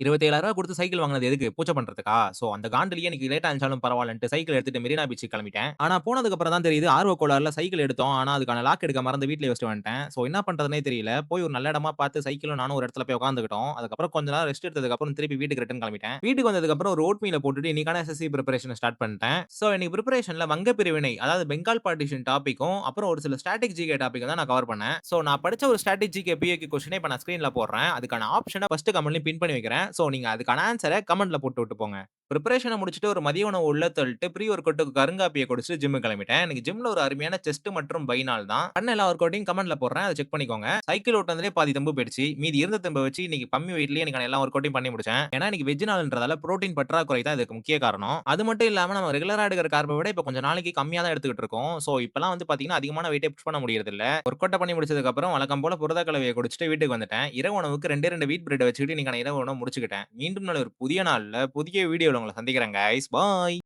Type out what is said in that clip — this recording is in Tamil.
27,000 குடுத்து சைக்கிள் வாங்குனது எதுக்கு? பூச்ச பண்றதுக்கா? சோ அந்த காண்டுலயே எனக்கு லேட்டா இருந்துச்சாலும் பரவால்லன்ட்டு சைக்கிள் எடுத்துட்டு மெரினா பீச்சுக்கு கெளம்பிட்டேன். ஆனா போனதுக்கு அப்புறம் தான் தெரியுது ஆர்வக் கோளாறுல சைக்கிள் எடுத்தோம். ஆனா அதுக்கான லாக் எடுக்க மறந்து வீட்லயே வச்சுட்டு வந்துட்டேன். சோ என்ன பண்றதுன்னே தெரியல. போய் ஒரு நல்ல இடமா பார்த்து சைக்கிளும் நானும் ஒரு இடத்துல போய் உட்கார்ந்துக்கிட்டோம். அதுக்கப்புறம் கொஞ்ச நேரம் ரெஸ்ட் எடுத்ததுக்கு அப்புறம் திருப்பி வீட்டுக்கு ரிட்டர்ன் கெளம்பிட்டேன். வீட்டுக்கு வந்ததுக்கு அப்புறம் ஒரு ஓட் மீல போட்டுட்டு இன்னைக்கான எஸ்எஸ்சி பிரிப்பரேஷன ஸ்டார்ட் பண்ணிட்டேன். சோ இன்னைக்கு பிரிப்பரேஷன்ல வங்க பிரிவினை அதாவது பெங்கால் பார்ட்டிஷன் டாபிக்கும், அப்புறம் ஒரு சில ஸ்டாட்டிக் ஜிகே டாபிக்கும் தான் நான் கவர் பண்ணேன். சோ நான் படிச்ச ஒரு ஸ்டாட்டிக் ஜிகே பிஏக்யூ கொஸ்டின இப்ப நான் ஸ்கிரீன்ல போடுறேன். அதுக்கான ஆப்ஷன ஃபர்ஸ்ட் கமெண்ட்லயும் பின் பண்ணி வைக்கிறேன். சோ நீங்க அதுக்கான ஆன்ஸர கமெண்ட்ல போட்டு விட்டு போங்க. பிரிப்பரேஷன முடிச்சுட்டு ஒரு மதிய உணவு உள்ள தள்ளிட்டு ப்ரீ ஒர்க் அவுட்க்கு கருங்காப்பிய குடிச்சிட்டு ஜிம்முக்கு கிளம்பிட்டேன். இன்னைக்கு ஜிம்ல ஒரு அருமையான செஸ்ட் மற்றும் பை நாள் தான். பண்ண எல்லா ஒர்க் அவுட்டையும் கமெண்ட்ல போடுறேன். அத செக் பண்ணிக்கோங்க. சைக்கிள் ஓட்டுனதுலயே பாதி தெம்பு போயிடுச்சு. மீதி இருந்த தெம்ப வச்சு இன்னைக்கு கம்மி வெயிட்லயே எனக்கான எல்லா ஒர்க் அவுட்டையும் பண்ணி முடிச்சேன். ஏன்னா இன்னைக்கு வெஜ் நாள்ன்றதால புரோட்டீன் பற்றாக்குறை தான் இதுக்கு முக்கிய காரணம். அது மட்டும் இல்லாம நம்ம ரெகுலரா எடுக்கிற கார்ப விட இப்ப கொஞ்சம் நாளைக்கு கம்மியா தான் எடுத்துக்கிட்டு இருக்கோம். சோ இப்பலாம் வந்து பாத்தீங்கன்னா அதிகமான வெயிட்டே புஷ் பண்ண முடியறதில்ல. ஒர்க் அவுட்ட பண்ணி முடிச்சதுக்கு அப்புறம் வழக்கம் போல புரத கலவைய குடிச்சிட்டு வீட்டுக்கு வந்துட்டேன். இரவு உணவுக்கு 2 வீட் பிரெட்ட வச்சுக்கிட்டு இன்னைக்கான இரவு உணவு முடிச்சுக்கிட்டேன். மீண்டும் நாளை ஒரு புதிய நாள்ல புதிய வீடியோல உங்கள சந்திக்கிறேன் கைஸ். பாய்.